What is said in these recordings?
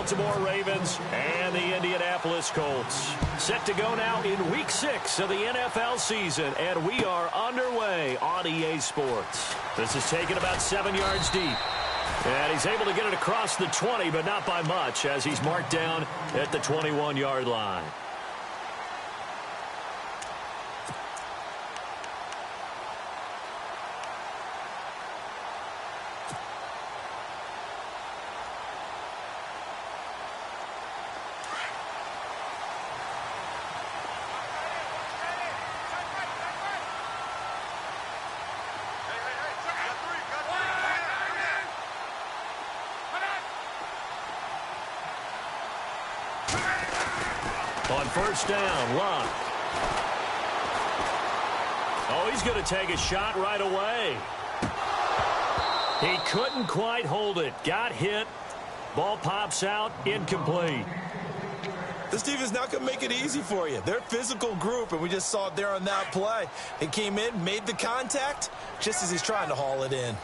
Baltimore Ravens and the Indianapolis Colts. Set to go now in Week 6 of the NFL season, and we are underway on EA Sports. This is taken about 7 yards deep. And he's able to get it across the 20, but not by much, as he's marked down at the 21-yard line. On first down, Luck. Oh, he's going to take a shot right away. He couldn't quite hold it. Got hit. Ball pops out, incomplete. This defense is not going to make it easy for you. They're a physical group, and we just saw it there on that play. He came in, made the contact, just as he's trying to haul it in.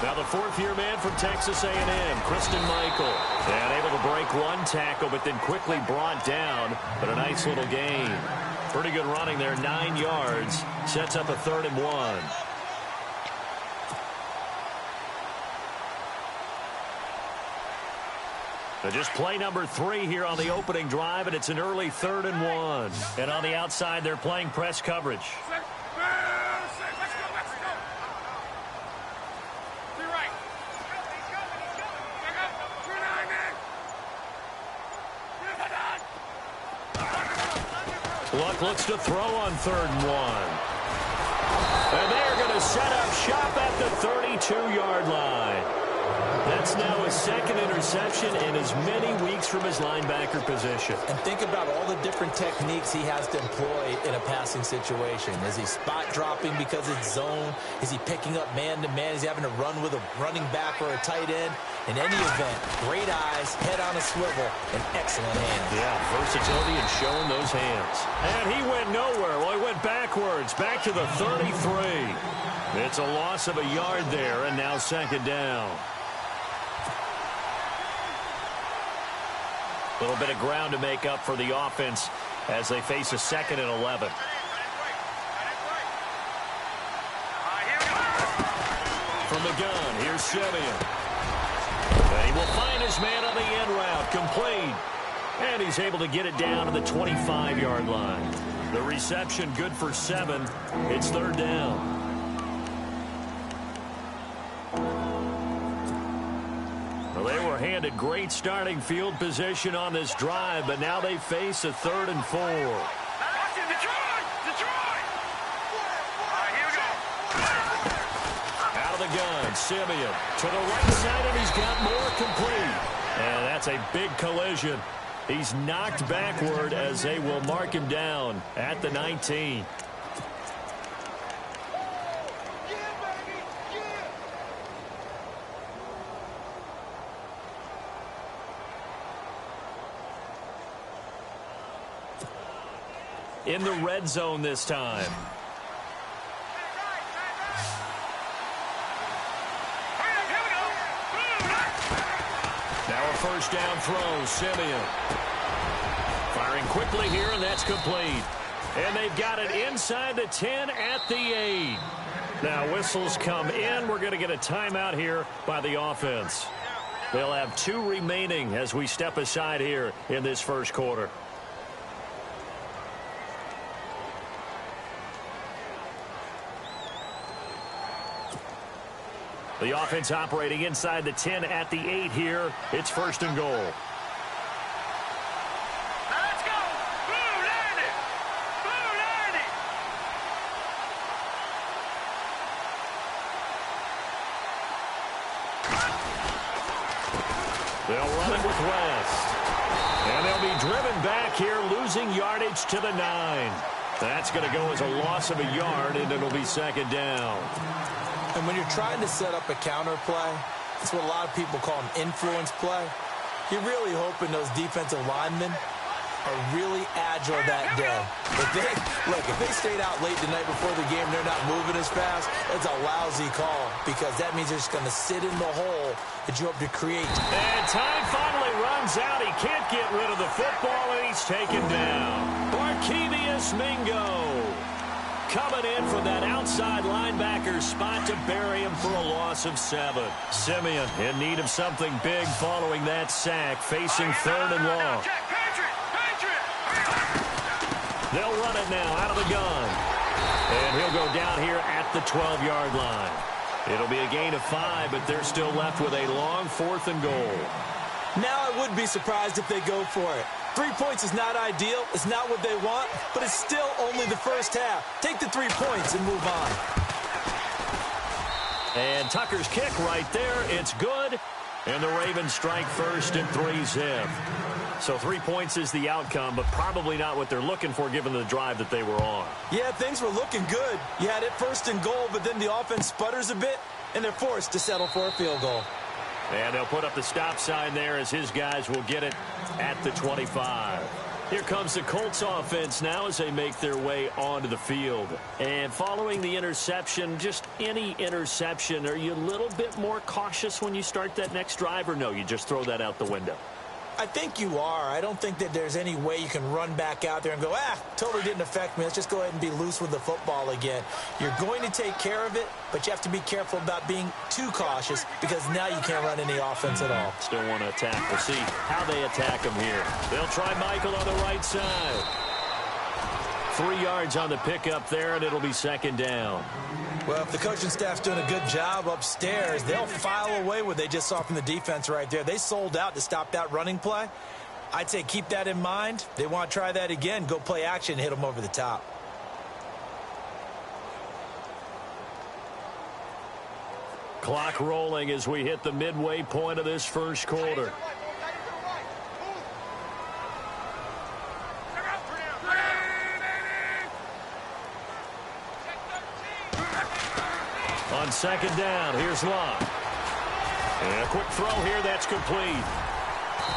Now the fourth-year man from Texas A&M, Christian Michael. And able to break one tackle, but then quickly brought down. But a nice little gain. Pretty good running there, 9 yards. Sets up a 3rd and 1. So just play number 3 here on the opening drive, and it's an early 3rd and 1. And on the outside, they're playing press coverage. Luck looks to throw on 3rd and 1. And they're going to set up shop at the 32-yard line. That's now his 2nd interception in as many weeks from his linebacker position. And think about all the different techniques he has to employ in a passing situation. Is he spot dropping because it's zone? Is he picking up man-to-man? Is he having to run with a running back or a tight end? In any event, great eyes, head on a swivel, and excellent hands. Yeah, versatility and showing those hands. And he went nowhere. Well, he went backwards, back to the 33. It's a loss of a yard there, and now 2nd down. A little bit of ground to make up for the offense as they face a 2nd and 11. From the gun, here's Simeon. And he will find his man on the end route, complete. And he's able to get it down to the 25-yard line. The reception good for 7. It's 3rd down. Well, they were handed great starting field position on this drive, but now they face a 3rd and 4. Out of the gun, Simeon to the right side, and he's got more, complete. And that's a big collision. He's knocked backward as they will mark him down at the 19. In the red zone this time. Now a first down throw, Simeon. Firing quickly here, and that's complete. And they've got it inside the 10 at the 8. Now whistles come in. We're going to get a timeout here by the offense. They'll have 2 remaining as we step aside here in this first quarter. The offense operating inside the 10 at the 8 here. It's 1st and goal. Let's go! Blue landed! Blue landed! They'll run it with West. And they'll be driven back here, losing yardage to the 9. That's going to go as a loss of a yard, and it'll be 2nd down. And when you're trying to set up a counter play, that's what a lot of people call an influence play. You're really hoping those defensive linemen are really agile that day. If they stayed out late the night before the game, they're not moving as fast, it's a lousy call because that means they're just going to sit in the hole that you hope to create. And time finally runs out. He can't get rid of the football, and he's taken down. Barkevius Mingo coming in from that outside linebacker spot to bury him for a loss of 7. Simeon in need of something big following that sack, facing 3rd and long. They'll run it now out of the gun. And he'll go down here at the 12-yard line. It'll be a gain of 5, but they're still left with a long 4th and goal. Now I wouldn't be surprised if they go for it. 3 points is not ideal. It's not what they want, but it's still only the first half. Take the 3 points and move on. And Tucker's kick right there. It's good. And the Ravens strike first and 3-zip. So 3 points is the outcome, but probably not what they're looking for given the drive that they were on. Yeah, things were looking good. You had it 1st and goal, but then the offense sputters a bit, and they're forced to settle for a field goal. And they'll put up the stop sign there as his guys will get it at the 25. Here comes the Colts offense now as they make their way onto the field. And following the interception, just any interception, are you a little bit more cautious when you start that next drive, or no, you just throw that out the window? I think you are. I don't think that there's any way you can run back out there and go, totally didn't affect me. Let's just go ahead and be loose with the football again. You're going to take care of it, but you have to be careful about being too cautious because now you can't run any offense at all. Still want to attack. We'll see how they attack him here. They'll try Michael on the right side. 3 yards on the pickup there, and it'll be 2nd down. Well, if the coaching staff's doing a good job upstairs, they'll file away what they just saw from the defense right there. They sold out to stop that running play. I'd say keep that in mind. They want to try that again. Go play action, hit them over the top. Clock rolling as we hit the midway point of this first quarter. On 2nd down, here's Locke. And a quick throw here, that's complete.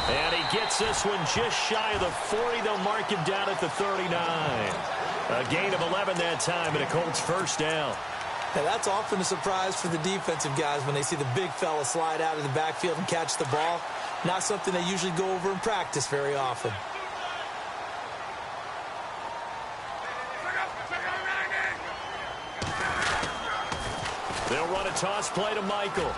And he gets this one just shy of the 40. They'll mark him down at the 39. A gain of 11 that time, and a Colts 1st down. Now, that's often a surprise for the defensive guys when they see the big fella slide out of the backfield and catch the ball. Not something they usually go over in practice very often. They'll run a toss play to Michael.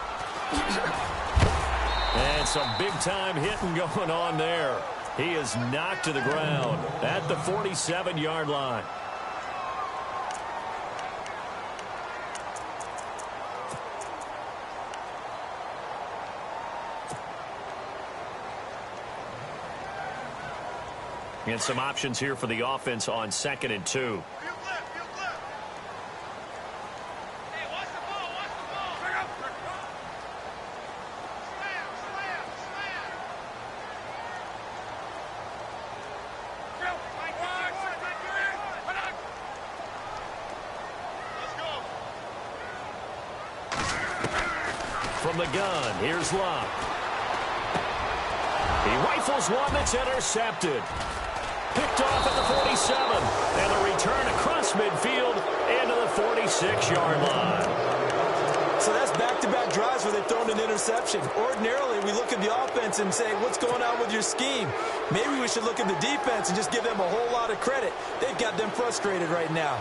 And some big-time hitting going on there. He is knocked to the ground at the 47-yard line. And some options here for the offense on 2nd and 2. From the gun, here's Locke. He rifles one that's intercepted. Picked off at the 47. And a return across midfield into the 46-yard line. So that's back-to-back drives where they've thrown an interception. Ordinarily, we look at the offense and say, what's going on with your scheme? Maybe we should look at the defense and just give them a whole lot of credit. They've got them frustrated right now.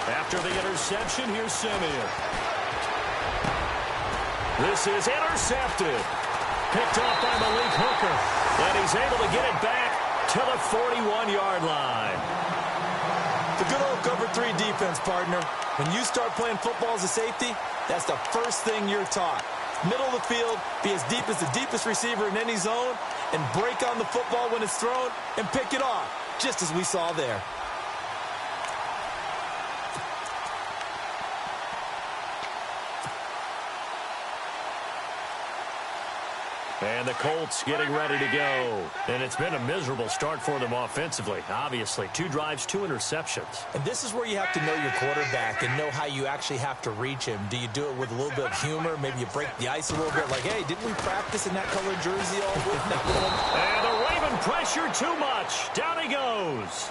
After the interception, here's Simeon. This is intercepted. Picked off by Malik Hooker. And he's able to get it back to the 41-yard line. The good old cover 3 defense, partner. When you start playing football as a safety, that's the first thing you're taught. Middle of the field, be as deep as the deepest receiver in any zone, and break on the football when it's thrown and pick it off, just as we saw there. And the Colts getting ready to go. And it's been a miserable start for them offensively, obviously. 2 drives, 2 interceptions. And this is where you have to know your quarterback and know how you actually have to reach him. Do you do it with a little bit of humor? Maybe you break the ice a little bit, like, hey, didn't we practice in that colored jersey all week? And the Raven pressure too much. Down he goes.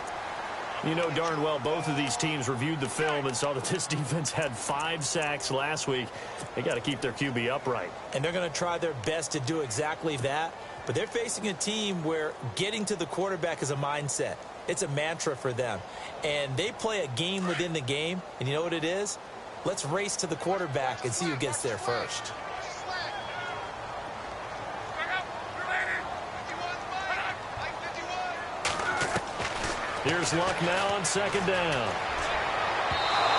You know darn well both of these teams reviewed the film and saw that this defense had 5 sacks last week. They got to keep their QB upright. And they're going to try their best to do exactly that. But they're facing a team where getting to the quarterback is a mindset. It's a mantra for them. And they play a game within the game. And you know what it is? Let's race to the quarterback and see who gets there first. Here's Luck now on 2nd down.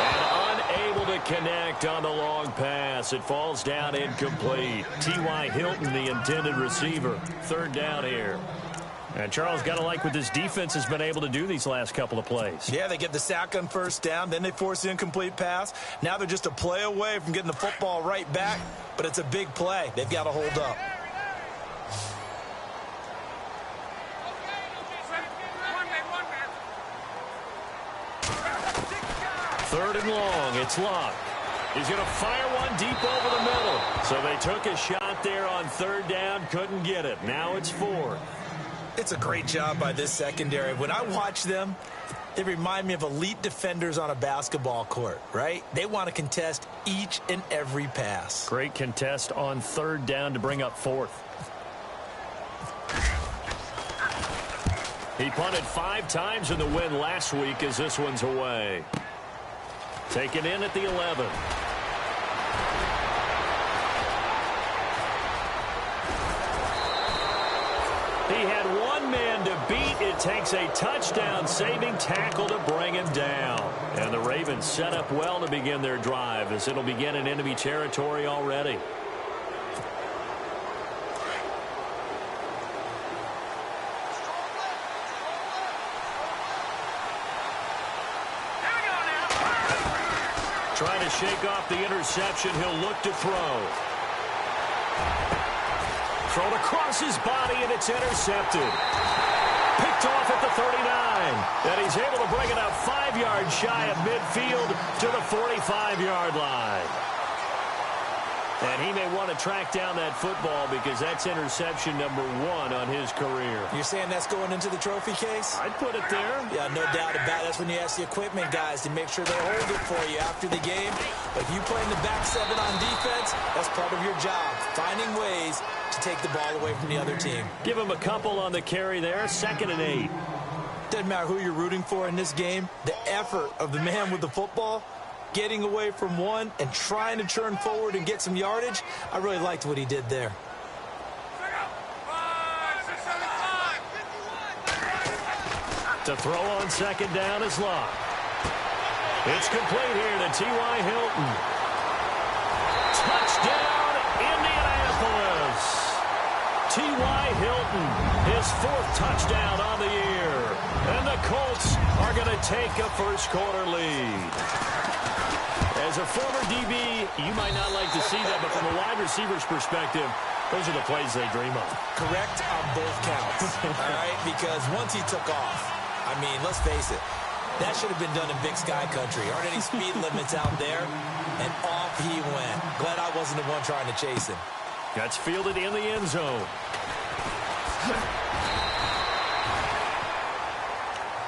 And unable to connect on the long pass. It falls down incomplete. T.Y. Hilton, the intended receiver. 3rd down here. And Charles, got to like what this defense has been able to do these last couple of plays. Yeah, they get the sack on 1st down. Then they force the incomplete pass. Now they're just a play away from getting the football right back. But it's a big play. They've got to hold up. 3rd and long. It's Luck. He's going to fire one deep over the middle. So they took a shot there on 3rd down. Couldn't get it. Now it's 4th. It's a great job by this secondary. When I watch them, they remind me of elite defenders on a basketball court, right? They want to contest each and every pass. Great contest on 3rd down to bring up 4th. He punted 5 times in the win last week as this one's away. Taken in at the 11. He had one man to beat. It takes a touchdown-saving tackle to bring him down. And the Ravens set up well to begin their drive as it'll begin in enemy territory already. Trying to shake off the interception. He'll look to throw. Thrown across his body, and it's intercepted. Picked off at the 39. And he's able to bring it out 5 yards shy of midfield to the 45-yard line. And he may want to track down that football because that's interception number 1 on his career. You're saying that's going into the trophy case? I'd put it there. Yeah, no doubt about it. That's when you ask the equipment guys to make sure they hold it for you after the game. But if you play in the back 7 on defense, that's part of your job, finding ways to take the ball away from the other team. Give him a couple on the carry there. 2nd and 8. Doesn't matter who you're rooting for in this game. The effort of the man with the football, getting away from one and trying to turn forward and get some yardage, I really liked what he did there. To throw on 2nd down is Luck. It's complete here to T.Y. Hilton. Touchdown, Indianapolis. T.Y. Hilton, his 4th touchdown on the year. And the Colts are going to take a first-quarter lead. As a former DB, you might not like to see that, but from a wide receiver's perspective, those are the plays they dream of. Correct on both counts, all right? Because once he took off, I mean, let's face it, that should have been done in Big Sky Country. Aren't any speed limits out there? And off he went. Glad I wasn't the one trying to chase him. Gets fielded in the end zone.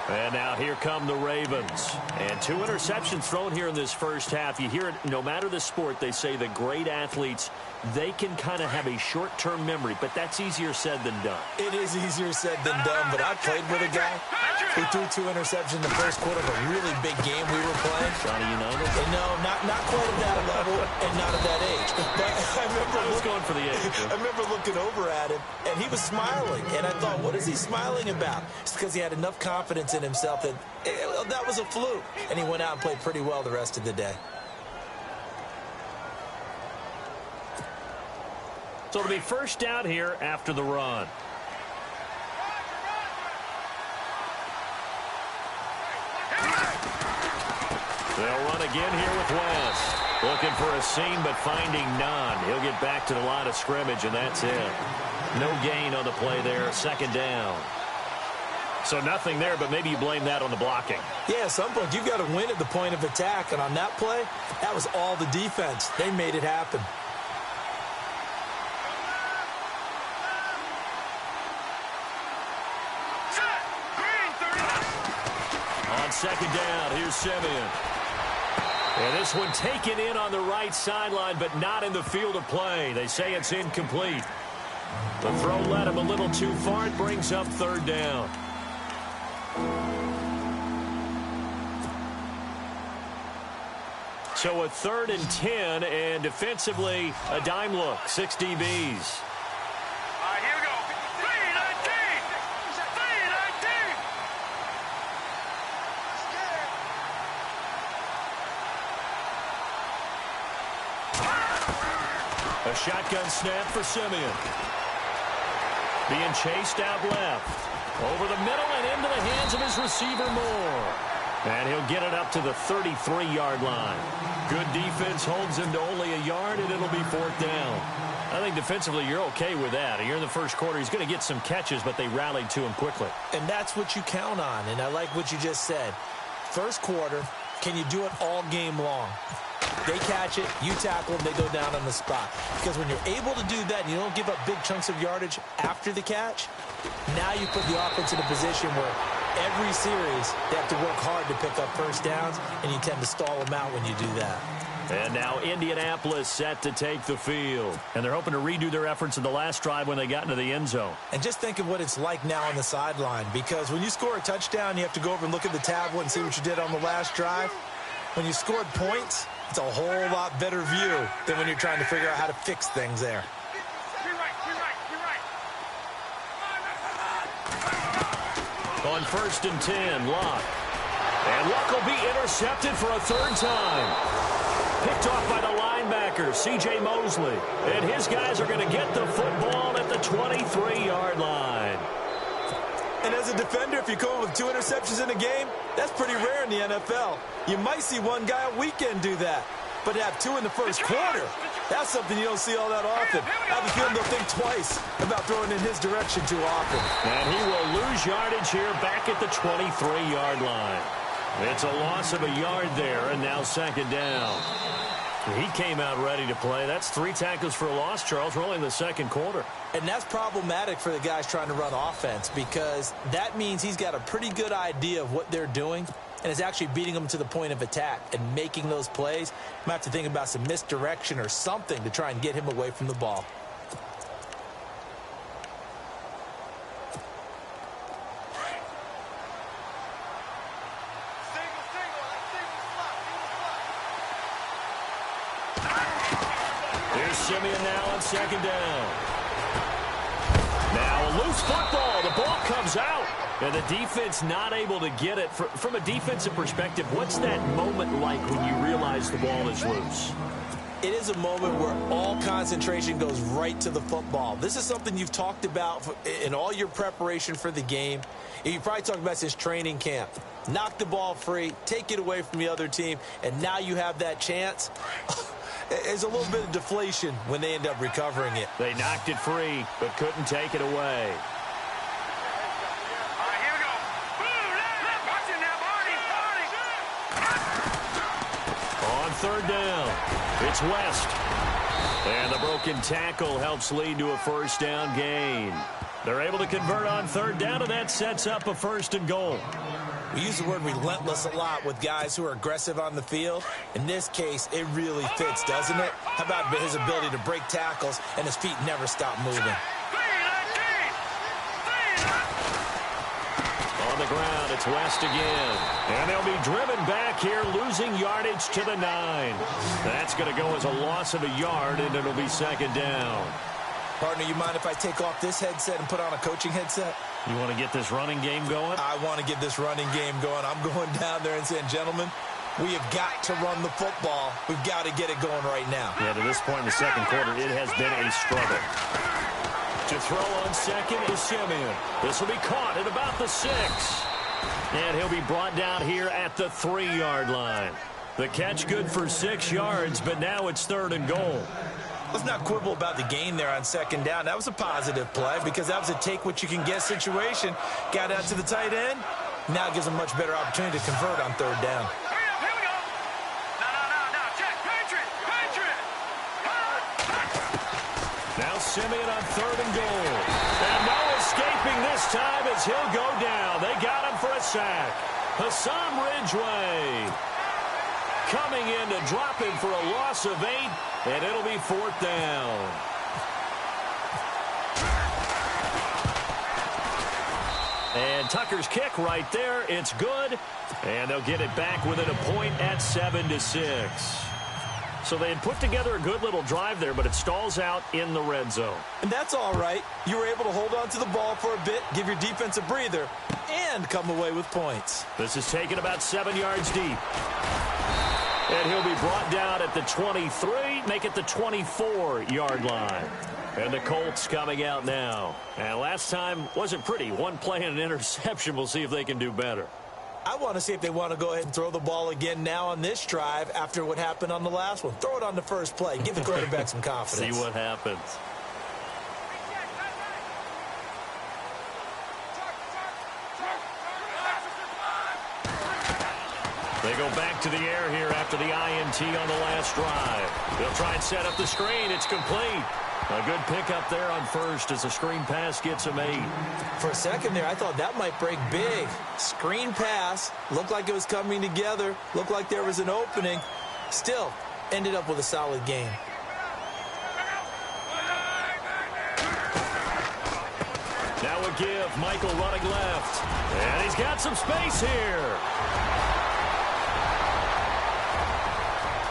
And now here come the Ravens. And 2 interceptions thrown here in this first half. You hear it, no matter the sport, they say the great athletes, they can kind of have a short-term memory, but that's easier said than done. It is easier said than done, but I played with a guy who threw 2 interceptions in the first quarter of a really big game we were playing. Johnny United? And no, not quite at that level and not at that age. But I remember going for the age. I remember looking over at him, and he was smiling. And I thought, what is he smiling about? It's because he had enough confidence in himself that that was a fluke. And he went out and played pretty well the rest of the day. So it'll be first down here after the run. They'll run again here with West. Looking for a seam, but finding none. He'll get back to the line of scrimmage, and that's it. No gain on the play there. Second down. So nothing there, but maybe you blame that on the blocking. Yeah, at some point, you've got to win at the point of attack. And on that play, that was all the defense. They made it happen. On second down, here's Simeon. And this one taken in on the right sideline, but not in the field of play. They say it's incomplete. The throw led him a little too far. It brings up third down. So a 3rd and 10, and defensively, a dime look. 6 DBs. All right, here we go. 3-19. 3-19. A shotgun snap for Simeon. Being chased out left. Over the middle and into the hands of his receiver Moore. And he'll get it up to the 33-yard line. Good defense holds him to only a yard, and it'll be 4th down. I think defensively you're okay with that. Here in the first quarter, he's going to get some catches, but they rallied to him quickly. And that's what you count on, and I like what you just said. First quarter, can you do it all game long? They catch it, you tackle them, they go down on the spot. Because when you're able to do that and you don't give up big chunks of yardage after the catch, now you put the offense in a position where every series they have to work hard to pick up first downs, and you tend to stall them out when you do that. And now Indianapolis set to take the field. And they're hoping to redo their efforts in the last drive when they got into the end zone. And just think of what it's like now on the sideline, because when you score a touchdown, you have to go over and look at the tablet and see what you did on the last drive. When you scored points, it's a whole lot better view than when you're trying to figure out how to fix things there. On 1st and 10, Luck. And Luck will be intercepted for a 3rd time. Picked off by the linebacker, C.J. Mosley. And his guys are going to get the football at the 23-yard line. And as a defender, if you come with 2 interceptions in a game, that's pretty rare in the NFL. You might see one guy a weekend do that. But to have 2 in the first quarter, that's something you don't see all that often. I have a feeling they'll think twice about throwing in his direction too often. And he will lose yardage here back at the 23-yard line. It's a loss of a yard there, and now 2nd down. He came out ready to play. That's 3 tackles for a loss, Charles. We're only in the 2nd quarter. And that's problematic for the guys trying to run offense, because that means he's got a pretty good idea of what they're doing and is actually beating them to the point of attack and making those plays. Might have to think about some misdirection or something to try and get him away from the ball. Here's Simeon now on 2nd down. Now a loose football. The ball comes out. And the defense not able to get it. From a defensive perspective, what's that moment like when you realize the ball is loose? It is a moment where all concentration goes right to the football. This is something you've talked about in all your preparation for the game. You probably talked about since training camp. Knock the ball free, take it away from the other team, and now you have that chance. There's a little bit of deflation when they end up recovering it. They knocked it free, but couldn't take it away. On 3rd down, it's West. And the broken tackle helps lead to a 1st down gain. They're able to convert on 3rd down, and that sets up a 1st and goal. We use the word relentless a lot with guys who are aggressive on the field. In this case, it really fits, doesn't it? How about his ability to break tackles and his feet never stop moving? On the ground, it's West again. And they'll be driven back here, losing yardage to the 9. That's going to go as a loss of a yard, and it'll be 2nd down. Partner, you mind if I take off this headset and put on a coaching headset? You want to get this running game going? I want to get this running game going. I'm going down there and saying, gentlemen, we have got to run the football. We've got to get it going right now. Yeah, to this point in the 2nd quarter, it has been a struggle. To throw on 2nd is Simeon. This will be caught at about the 6. And he'll be brought down here at the 3-yard line. The catch good for 6 yards, but now it's 3rd and goal. Let's not quibble about the gain there on 2nd down. That was a positive play because that was a take-what-you-can-get situation. Got out to the tight end. Now gives a much better opportunity to convert on 3rd down. Here we go. No. Check. Patriot. Now Simeon on 3rd and goal. And no escaping this time as he'll go down. They got him for a sack. Hassan Ridgeway coming in to drop him for a loss of 8, and it'll be 4th down. And Tucker's kick right there. It's good, and they'll get it back within a point at 7-6. So they had put together a good little drive there, but it stalls out in the red zone. And that's all right. You were able to hold on to the ball for a bit, give your defense a breather, and come away with points. This is taken about 7 yards deep. And he'll be brought down at the 23, make it the 24-yard line. And the Colts coming out now. And last time wasn't pretty. One play and an interception. We'll see if they can do better. I want to see if they want to go ahead and throw the ball again now on this drive after what happened on the last one. Throw it on the first play. Give the quarterback some confidence. See what happens. They go back to the air here after the INT on the last drive. They'll try and set up the screen. It's complete. A good pickup there on first as the screen pass gets him 8. For a second there, I thought that might break big. Screen pass. Looked like it was coming together. Looked like there was an opening. Still, ended up with a solid game. Now a give. Michael running left. And he's got some space here.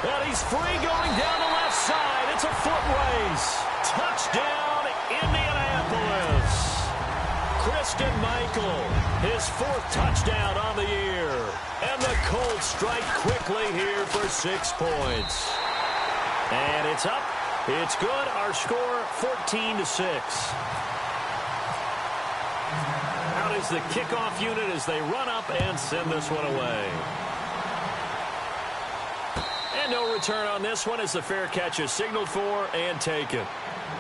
And he's free going down the left side. It's a foot race. Touchdown, Indianapolis. Christian Michael, his 4th touchdown on the year. And the Colts strike quickly here for 6 points. And it's up. It's good. Our score, 14-6. Out is the kickoff unit as they run up and send this one away. And no return on this one as the fair catch is signaled for and taken.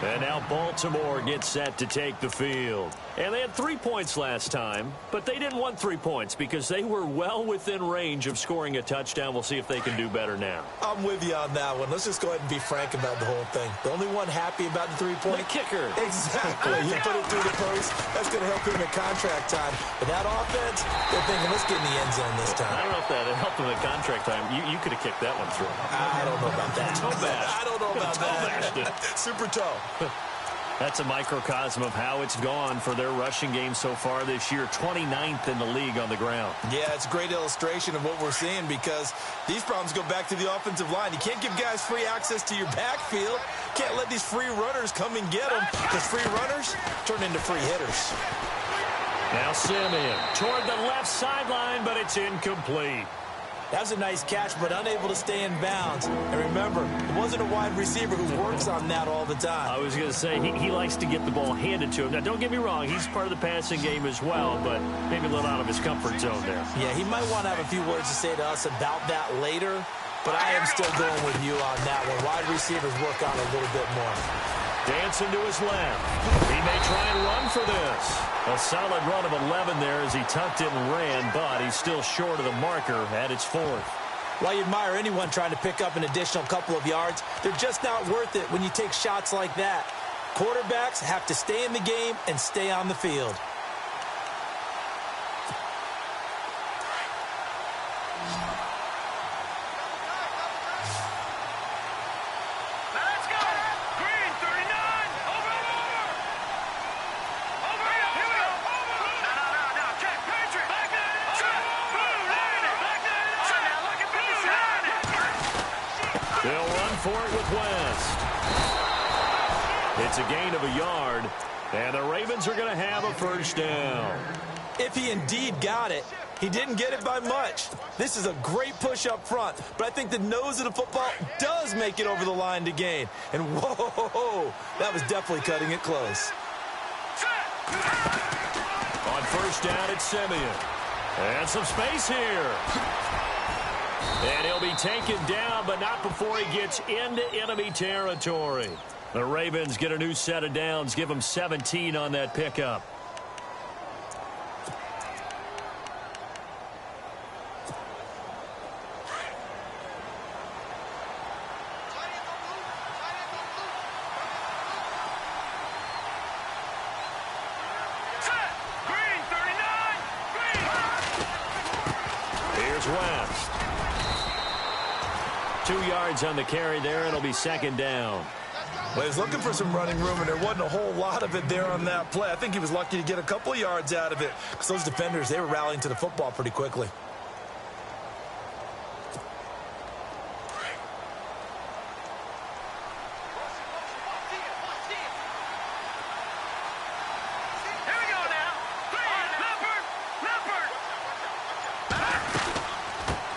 And now Baltimore gets set to take the field. And they had 3 points last time, but they didn't want 3 points because they were well within range of scoring a touchdown. We'll see if they can do better now. I'm with you on that one. Let's just go ahead and be frank about the whole thing. The only one happy about the 3-point? The kicker. Exactly. You put it through the post. That's going to help him at contract time. But that offense, they're thinking, let's get in the end zone this time. I don't know if that helped him at contract time. You could have kicked that one through. I don't know about that. Toe bash. I don't know about that. Super toe. That's a microcosm of how it's gone for their rushing game so far this year. 29th in the league on the ground. Yeah, it's a great illustration of what we're seeing because these problems go back to the offensive line. You can't give guys free access to your backfield. Can't let these free runners come and get them because free runners turn into free hitters. Now Simeon toward the left sideline, but it's incomplete. That was a nice catch, but unable to stay in bounds. And remember, it wasn't a wide receiver who works on that all the time. I was going to say, he likes to get the ball handed to him. Now, don't get me wrong, he's part of the passing game as well, but maybe a little out of his comfort zone there. Yeah, he might want to have a few words to say to us about that later, but I am still going with you on that one. Wide receivers work on a little bit more. Dancing to his left. He may try and run for this. A solid run of 11 there as he tucked it and ran, but he's still short of the marker at its 4th. While you admire anyone trying to pick up an additional couple of yards, they're just not worth it when you take shots like that. Quarterbacks have to stay in the game and stay on the field. For it with West. It's a gain of a yard, and the Ravens are going to have a 1st down. If he indeed got it, he didn't get it by much. This is a great push up front, but I think the nose of the football does make it over the line to gain. And whoa, that was definitely cutting it close. On 1st down, it's Simeon. And some space here. And he'll be taken down, but not before he gets into enemy territory. The Ravens get a new set of downs, give them 17 on that pickup. West. 2 yards on the carry there. It'll be second down. Well, he was looking for some running room, and there wasn't a whole lot of it there on that play. I think he was lucky to get a couple of yards out of it because those defenders, they were rallying to the football pretty quickly.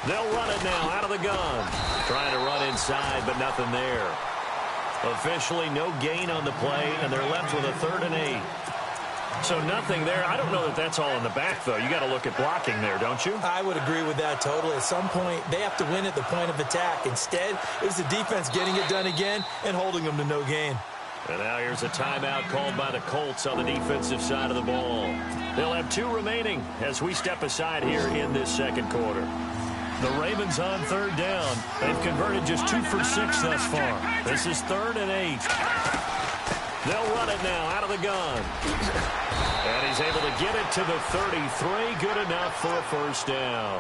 They'll run it now out of the gun. Trying to run inside, but nothing there. Officially no gain on the play, and they're left with a 3rd and 8. So nothing there. I don't know that that's all in the back, though. You got to look at blocking there, don't you? I would agree with that totally. At some point, they have to win at the point of attack. Instead, it was the defense getting it done again and holding them to no gain. And now here's a timeout called by the Colts on the defensive side of the ball. They'll have 2 remaining as we step aside here in this second quarter. The Ravens on 3rd down. They've converted just 2 for 6 thus far. This is 3rd and 8. They'll run it now out of the gun. And he's able to get it to the 33. Good enough for a first down.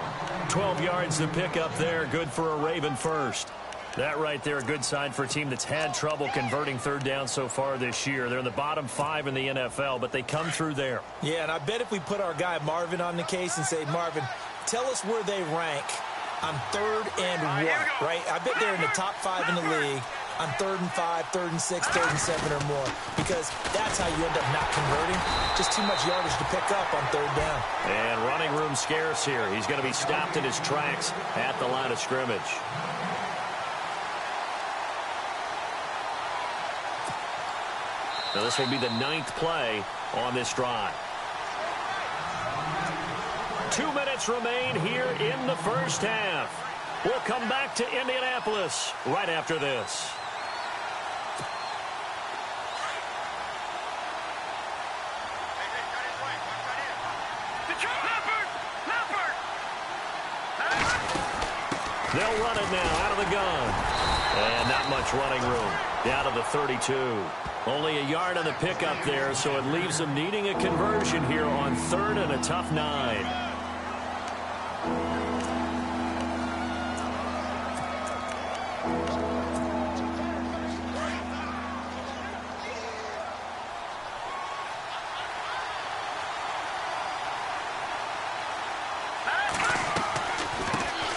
12 yards to pick up there. Good for a Raven first. That right there, a good sign for a team that's had trouble converting 3rd down so far this year. They're in the bottom 5 in the NFL, but they come through there. Yeah, and I bet if we put our guy Marvin on the case and say, Marvin, tell us where they rank on 3rd and 1, right? I bet they're in the top 5 in the league on 3rd and 5, 3rd and 6, 3rd and 7 or more, because that's how you end up not converting. Just too much yardage to pick up on 3rd down. And running room scarce here. He's going to be stopped in his tracks at the line of scrimmage. Now this will be the 9th play on this drive. 2 minutes remain here in the first half. We'll come back to Indianapolis right after this. They'll run it now out of the gun. And not much running room. Down to the 32. Only a yard on the pickup there, so it leaves them needing a conversion here on 3rd and a tough 9.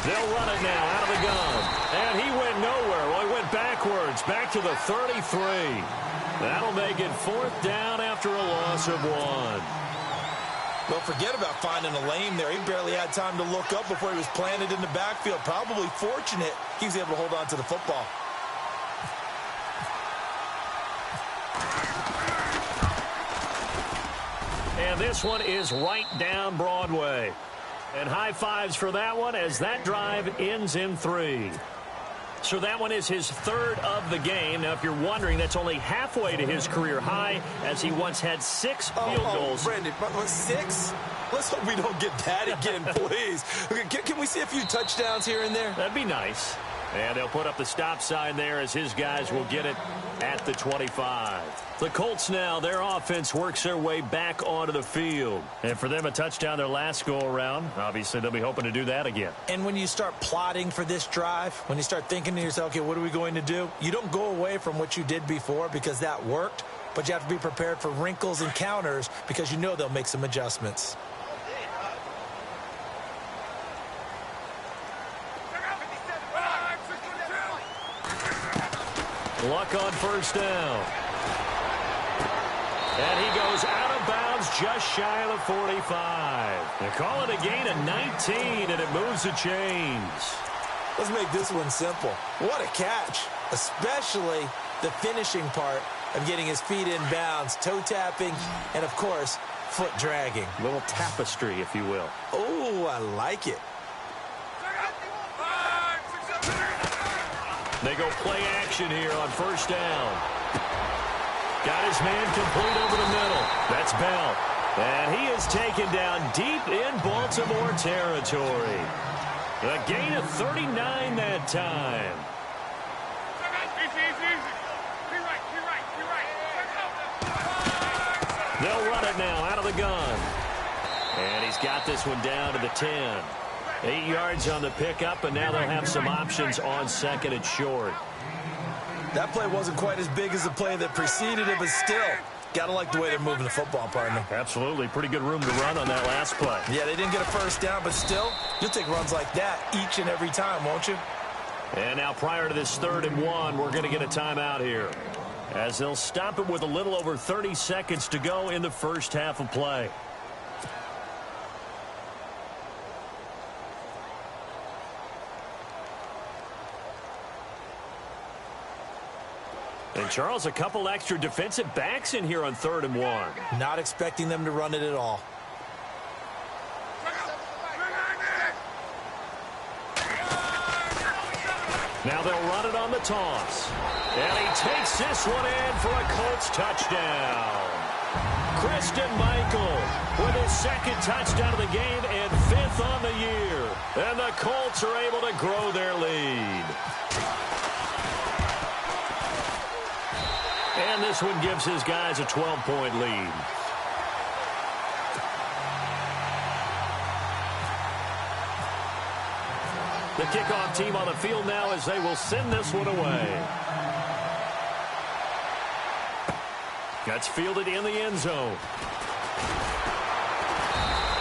They'll run it now out of the gun. And he went nowhere. Well, he went backwards, back to the 33. That'll make it 4th down after a loss of 1. Well, forget about finding a lane there. He barely had time to look up before he was planted in the backfield. Probably fortunate he was able to hold on to the football. And this one is right down Broadway. And high fives for that one as that drive ends in 3. So that one is his 3rd of the game. Now, if you're wondering, that's only halfway to his career high, as he once had 6 field goals. Brandon, 6? Let's hope we don't get that again, please. Can we see a few touchdowns here and there? That'd be nice. And they'll put up the stop sign there as his guys will get it at the 25. The Colts now, their offense works their way back onto the field. And for them, a touchdown their last go-around. Obviously, they'll be hoping to do that again. And when you start plotting for this drive, when you start thinking to yourself, okay, what are we going to do? You don't go away from what you did before because that worked, but you have to be prepared for wrinkles and counters because you know they'll make some adjustments. Luck on first down. And he goes out of bounds just shy of the 45. They call it a gain of 19, and it moves the chains. Let's make this one simple. What a catch, especially the finishing part of getting his feet in bounds, toe tapping, and, of course, foot dragging. A little tapestry, if you will. Oh, I like it. They go play action here on first down. Got his man complete over the middle. That's Bell. And he is taken down deep in Baltimore territory. A gain of 39 that time. They'll run it now out of the gun. And he's got this one down to the 10. 8 yards on the pickup, and now they'll have some options on second and short. That play wasn't quite as big as the play that preceded it, but still, got to like the way they're moving the football, partner. Absolutely. Pretty good room to run on that last play. Yeah, they didn't get a first down, but still, you'll take runs like that each and every time, won't you? And now prior to this 3rd and 1, we're going to get a timeout here, as they'll stop it with a little over 30 seconds to go in the first half of play. And, Charles, a couple extra defensive backs in here on 3rd and 1. Not expecting them to run it at all. Now they'll run it on the toss. And he takes this one in for a Colts touchdown. Christian Michael with his 2nd touchdown of the game and 5th on the year. And the Colts are able to grow their lead. And this one gives his guys a 12-point lead. The kickoff team on the field now as they will send this one away. That's fielded in the end zone.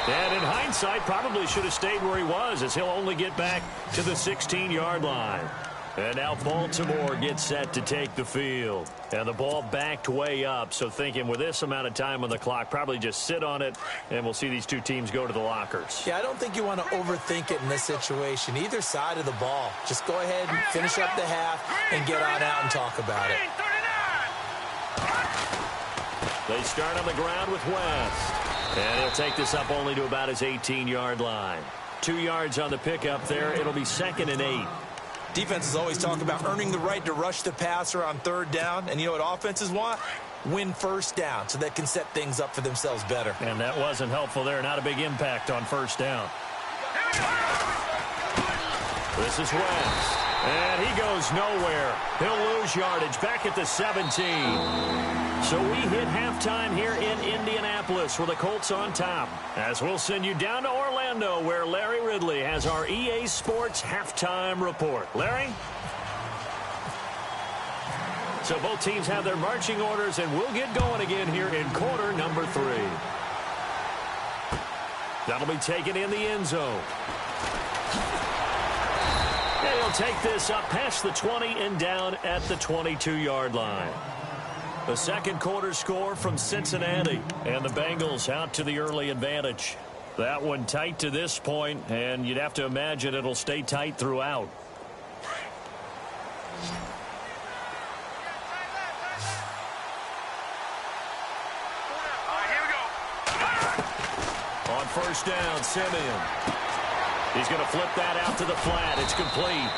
And in hindsight, probably should have stayed where he was, as he'll only get back to the 16-yard line. And now Baltimore gets set to take the field. And the ball backed way up, so thinking with this amount of time on the clock, probably just sit on it, and we'll see these two teams go to the lockers. Yeah, I don't think you want to overthink it in this situation. Either side of the ball. Just go ahead and finish up the half and get on out and talk about it. They start on the ground with West. And he'll take this up only to about his 18-yard line. 2 yards on the pickup there. It'll be 2nd and 8. Defenses always talk about earning the right to rush the passer on 3rd down. And you know what offenses want? Win first down so they can set things up for themselves better. And that wasn't helpful there. Not a big impact on first down. This is West. And he goes nowhere. He'll lose yardage back at the 17. So we hit halftime here in Indianapolis with the Colts on top. As we'll send you down to Orlando, where Larry Ridley has our EA Sports halftime report. Larry? So both teams have their marching orders, and we'll get going again here in quarter number 3. That'll be taken in the end zone. And he'll take this up past the 20 and down at the 22-yard line. The second quarter score from Cincinnati, and the Bengals out to the early advantage. That one tight to this point, and you'd have to imagine it'll stay tight throughout. Here we go. On first down, Simeon. He's going to flip that out to the flat. It's complete.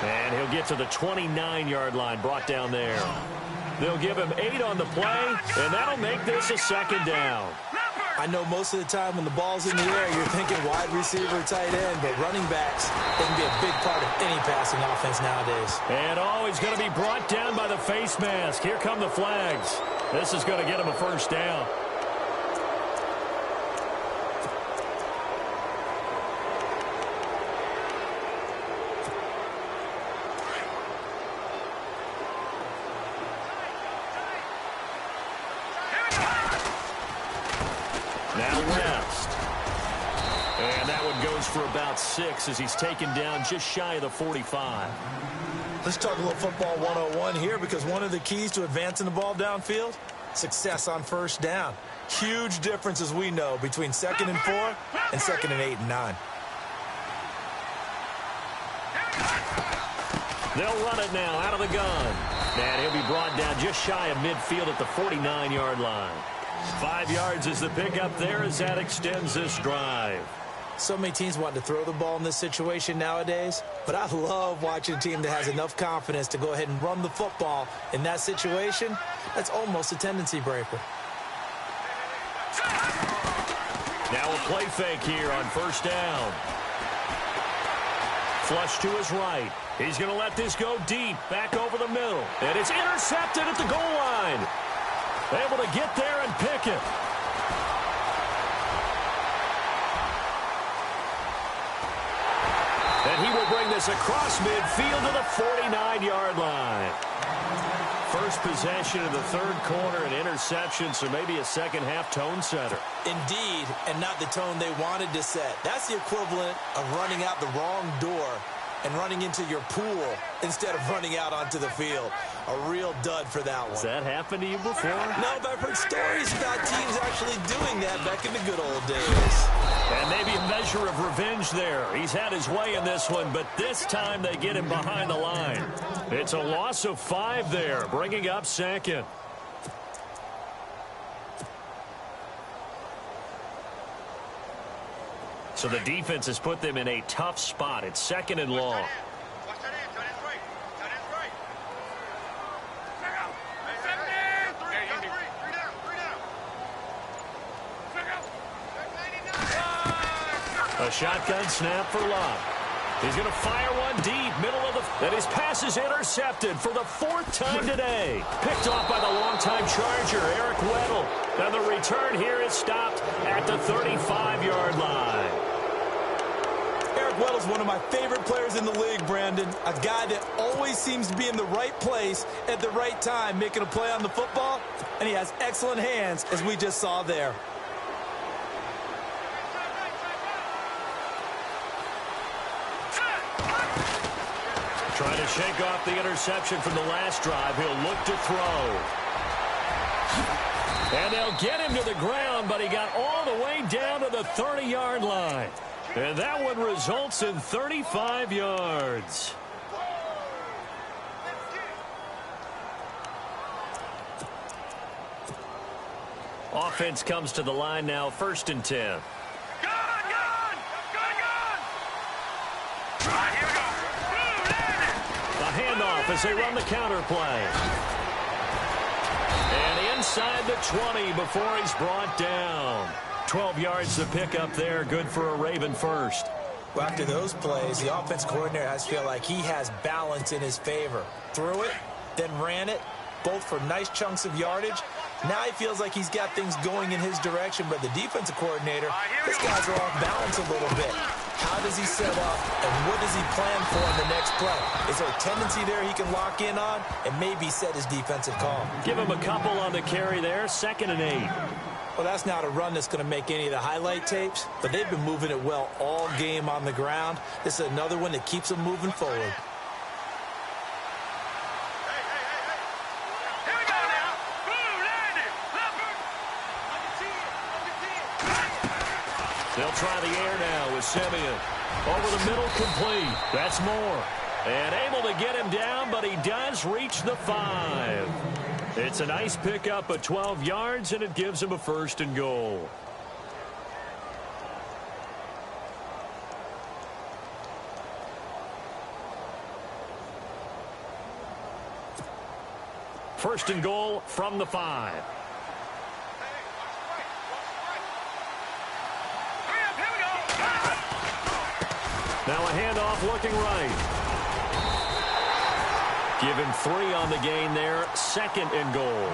And he'll get to the 29-yard line, brought down there. They'll give him 8 on the play, and that'll make this a 2nd down. I know most of the time when the ball's in the air, you're thinking wide receiver, tight end, but running backs, they can be a big part of any passing offense nowadays. And he's going to be brought down by the face mask. Here come the flags. This is going to get him a first down. Now West. And that one goes for about 6 as he's taken down just shy of the 45. Let's talk a little football 101 here, because one of the keys to advancing the ball downfield, success on first down. Huge difference, as we know, between 2nd and 4 and 2nd and 8 and 9. They'll run it now out of the gun. And he'll be brought down just shy of midfield at the 49-yard line. 5 yards is the pickup there as that extends this drive. So many teams want to throw the ball in this situation nowadays, but I love watching a team that has enough confidence to go ahead and run the football in that situation. That's almost a tendency breaker. Now a play fake here on first down. Flush to his right. He's going to let this go deep, back over the middle. And it's intercepted at the goal line. Able to get there and pick it. And he will bring this across midfield to the 49-yard line. First possession of the third quarter, an interception, so maybe a second-half tone setter. Indeed, and not the tone they wanted to set. That's the equivalent of running out the wrong door and running into your pool instead of running out onto the field. A real dud for that one. Has that happened to you before? No, but I've heard stories about teams actually doing that back in the good old days. And maybe a measure of revenge there. He's had his way in this one, but this time they get him behind the line. It's a loss of 5 there, bringing up second. So the defense has put them in a tough spot. It's second and long. A shotgun snap for Love. He's going to fire one deep, middle of the... And his pass is intercepted for the 4th time today. Picked off by the longtime Charger, Eric Weddle. And the return here is stopped at the 35-yard line. Eric Weddle's one of my favorite players in the league, Brandon. A guy that always seems to be in the right place at the right time, making a play on the football. And he has excellent hands, as we just saw there. Trying to shake off the interception from the last drive. He'll look to throw. And they'll get him to the ground, but he got all the way down to the 30-yard line. And that one results in 35 yards. Offense comes to the line now, 1st and 10. Handoff as they run the counter play. And inside the 20 before he's brought down. 12 yards to pick up there. Good for a Raven first. Well, after those plays, the offense coordinator has to feel like he has balance in his favor. Threw it, then ran it, both for nice chunks of yardage. Now he feels like he's got things going in his direction, but the defensive coordinator, his guys are off balance a little bit. How does he set up, and what does he plan for in the next play? Is there a tendency there he can lock in on and maybe set his defensive call? Give him a couple on the carry there, 2nd and 8. Well, that's not a run that's going to make any of the highlight tapes, but they've been moving it well all game on the ground. This is another one that keeps them moving forward. They'll try the air now with Simeon. Over the middle, complete. That's more. And able to get him down, but he does reach the 5. It's a nice pickup of 12 yards, and it gives him a 1st and goal. First and goal from the 5. Now a handoff looking right. Give him 3 on the gain there. 2nd and goal.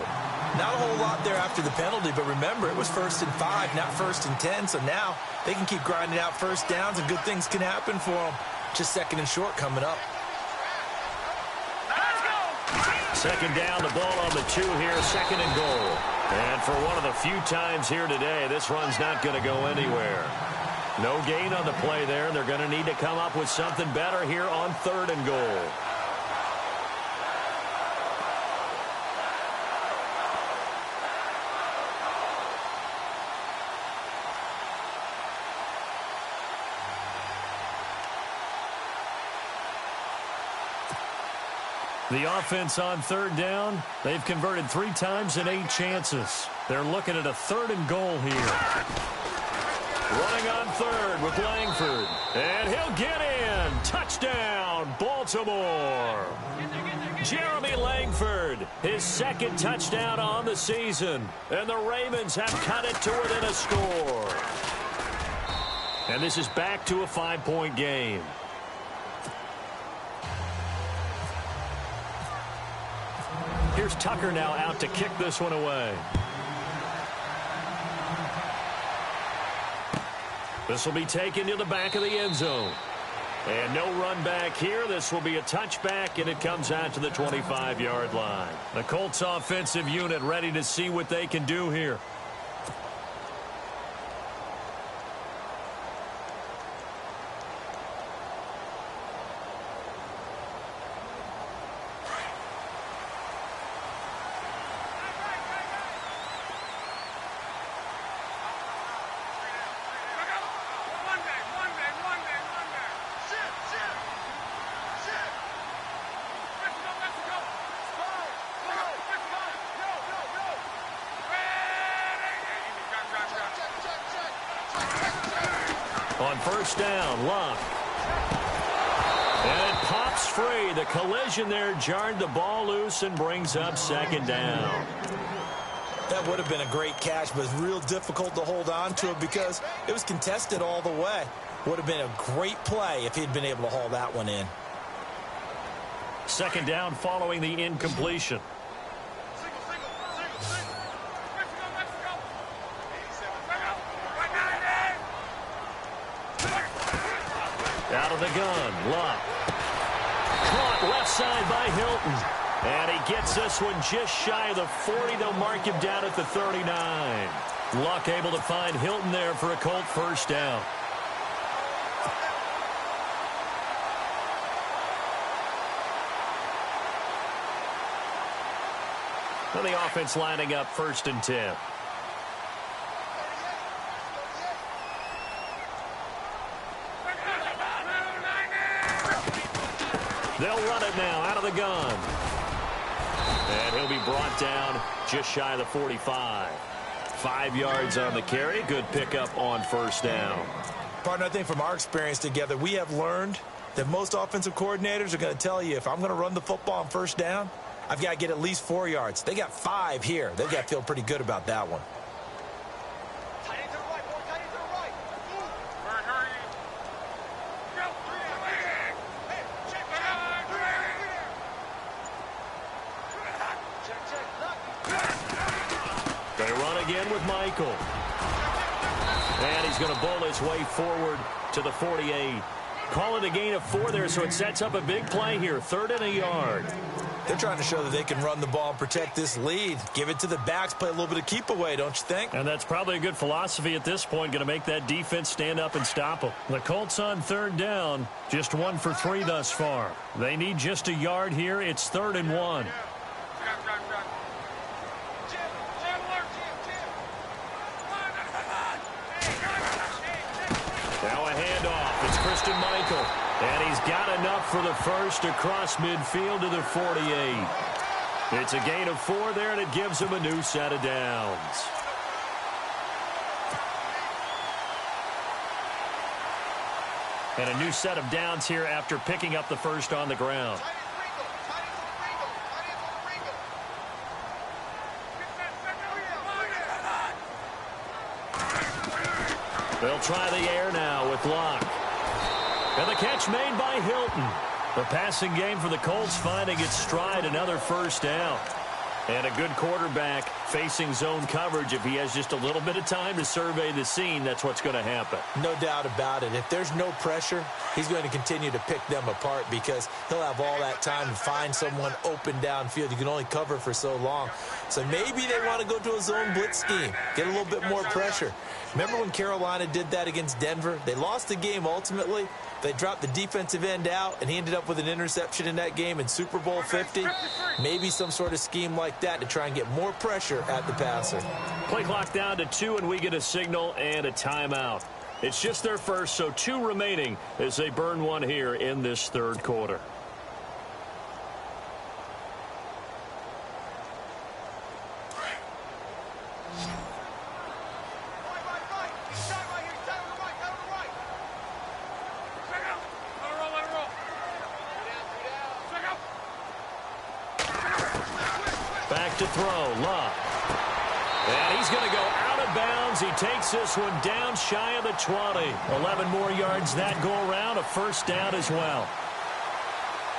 Not a whole lot there after the penalty, but remember, it was 1st and 5, not 1st and 10. So now they can keep grinding out first downs, and good things can happen for them. Just 2nd and short coming up. 2nd down, the ball on the 2 here. 2nd and goal. And for one of the few times here today, this run's not going to go anywhere. No gain on the play there. They're going to need to come up with something better here on 3rd and goal. The offense on 3rd down, they've converted 3 times in 8 chances. They're looking at a 3rd and goal here. Running on third with Langford. And he'll get in. Touchdown, Baltimore. Jeremy Langford, his second touchdown on the season. And the Ravens have cut it to within a score. And this is back to a 5-point game. Here's Tucker now out to kick this one away. This will be taken to the back of the end zone. And no run back here. This will be a touchback, and it comes out to the 25-yard line. The Colts offensive unit ready to see what they can do here. On first down, Luck. And it pops free. The collision there jarred the ball loose and brings up second down. That would have been a great catch, but it's real difficult to hold on to it because it was contested all the way. Would have been a great play if he'd been able to haul that one in. Second down following the incompletion. Out of the gun, Luck. Caught left side by Hilton. And he gets this one just shy of the 40. They'll mark him down at the 39. Luck able to find Hilton there for a Colt first down. Well, the offense lining up first and 10. They'll run it now out of the gun. And he'll be brought down just shy of the 45. 5 yards on the carry. Good pickup on first down. Partner, I think from our experience together, we have learned that most offensive coordinators are going to tell you if I'm going to run the football on first down, I've got to get at least 4 yards. They got 5 here. They've got to feel pretty good about that one. They run again with Michael. And he's going to bowl his way forward to the 48. Call it a gain of 4 there, so it sets up a big play here. 3rd and a yard. They're trying to show that they can run the ball and protect this lead. Give it to the backs, play a little bit of keep away, don't you think? And that's probably a good philosophy at this point, going to make that defense stand up and stop them. The Colts on 3rd down, just 1 for 3 thus far. They need just a yard here. It's 3rd and 1. Now a handoff. It's Christian Michael. And he's got enough for the first across midfield to the 48. It's a gain of 4 there, and it gives him a new set of downs. And a new set of downs here after picking up the first on the ground. They'll try the air now with Locke. And the catch made by Hilton. The passing game for the Colts finding its stride, another first down. And a good quarterback facing zone coverage. If he has just a little bit of time to survey the scene, that's what's going to happen. No doubt about it. If there's no pressure, he's going to continue to pick them apart because he'll have all that time to find someone open downfield. You can only cover for so long. So maybe they want to go to a zone blitz scheme, get a little bit more pressure. Remember when Carolina did that against Denver? They lost the game ultimately. They dropped the defensive end out, and he ended up with an interception in that game in Super Bowl 50. Maybe some sort of scheme like that to try and get more pressure at the passer. Play clock down to 2, and we get a signal and a timeout. It's just their first, so 2 remaining as they burn one here in this 3rd quarter. to throw. Love. And he's going to go out of bounds. He takes this one down shy of the 20. 11 more yards that go around. A first down as well.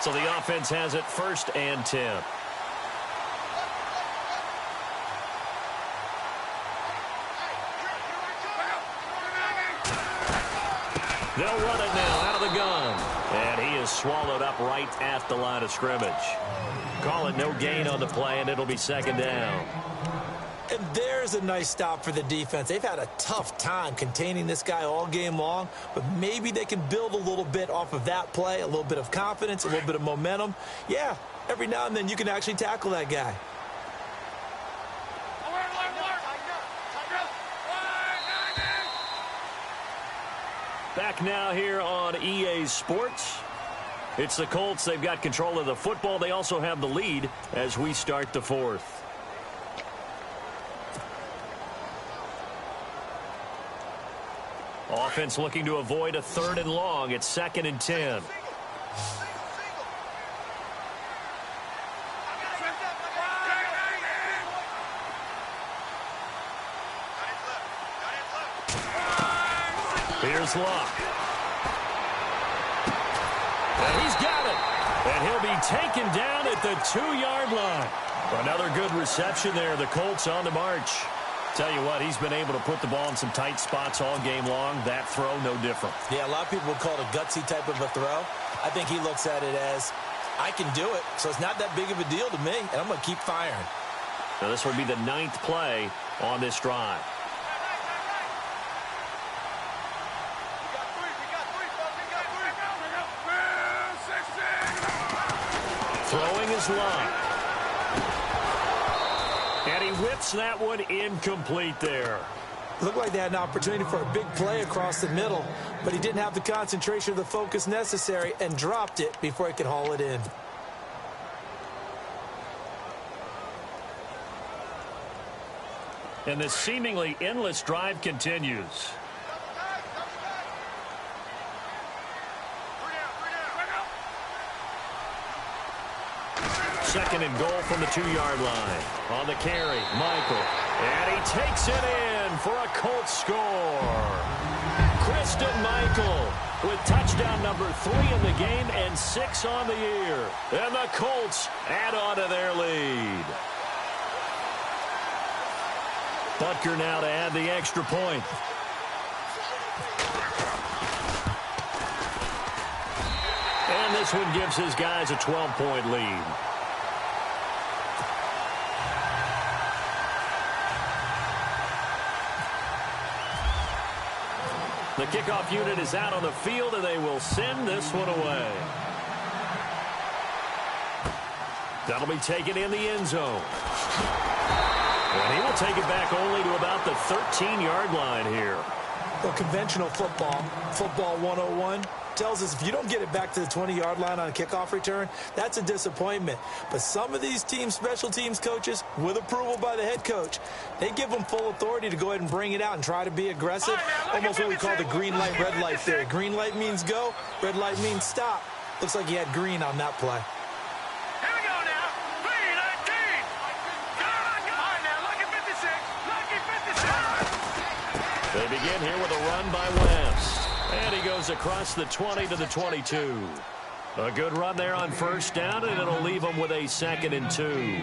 So the offense has it 1st and 10. They'll run it now out of the gun. And he is swallowed up right at the line of scrimmage. Call it no gain on the play, and it'll be 2nd down. And there's a nice stop for the defense. They've had a tough time containing this guy all game long, but maybe they can build a little bit off of that play, a little bit of confidence, a little bit of momentum. Yeah, every now and then you can actually tackle that guy. Back now here on EA Sports. It's the Colts. They've got control of the football. They also have the lead as we start the 4th. Offense looking to avoid a 3rd and long. It's 2nd and 10. Here's Luck. And he's got it. And he'll be taken down at the 2-yard line. Another good reception there. The Colts on the march. Tell you what, he's been able to put the ball in some tight spots all game long. That throw, no different. Yeah, a lot of people would call it a gutsy type of a throw. I think he looks at it as, I can do it, so it's not that big of a deal to me, and I'm going to keep firing. Now this would be the 9th play on this drive. Throwing is Love. And he whips that one incomplete there. Looked like they had an opportunity for a big play across the middle, but he didn't have the concentration or the focus necessary and dropped it before he could haul it in. And this seemingly endless drive continues. Second and goal from the 2-yard line. On the carry, Michael. And he takes it in for a Colts score. Christian Michael with touchdown number 3 in the game and 6 on the year. And the Colts add on to their lead. Butker now to add the extra point. And this one gives his guys a 12-point lead. The kickoff unit is out on the field, and they will send this one away. That'll be taken in the end zone. And he will take it back only to about the 13-yard line here. Well, conventional football, football 101, tells us if you don't get it back to the 20-yard line on a kickoff return, that's a disappointment. But some of these teams, special teams coaches, with approval by the head coach, they give them full authority to go ahead and bring it out and try to be aggressive. Almost what we call the green light, red light theory. Green light means go, red light means stop. Looks like he had green on that play. Here we go now. 3-19. Come on now. Lucky 56. Lucky 56. They begin here with a run by West. And he goes across the 20 to the 22. A good run there on first down, and it'll leave him with a 2nd and 2.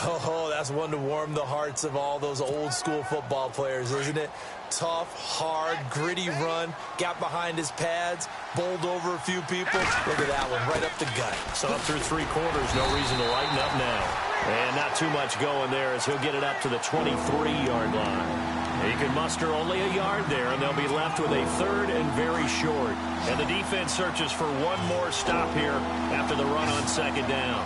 Oh, that's one to warm the hearts of all those old school football players, isn't it? Tough, hard, gritty run, got behind his pads, bowled over a few people. Look at that one, right up the gut. So up through 3 quarters, no reason to lighten up now. And not too much going there as he'll get it up to the 23-yard line. He can muster only a yard there, and they'll be left with a 3rd and very short. And the defense searches for one more stop here after the run on 2nd down.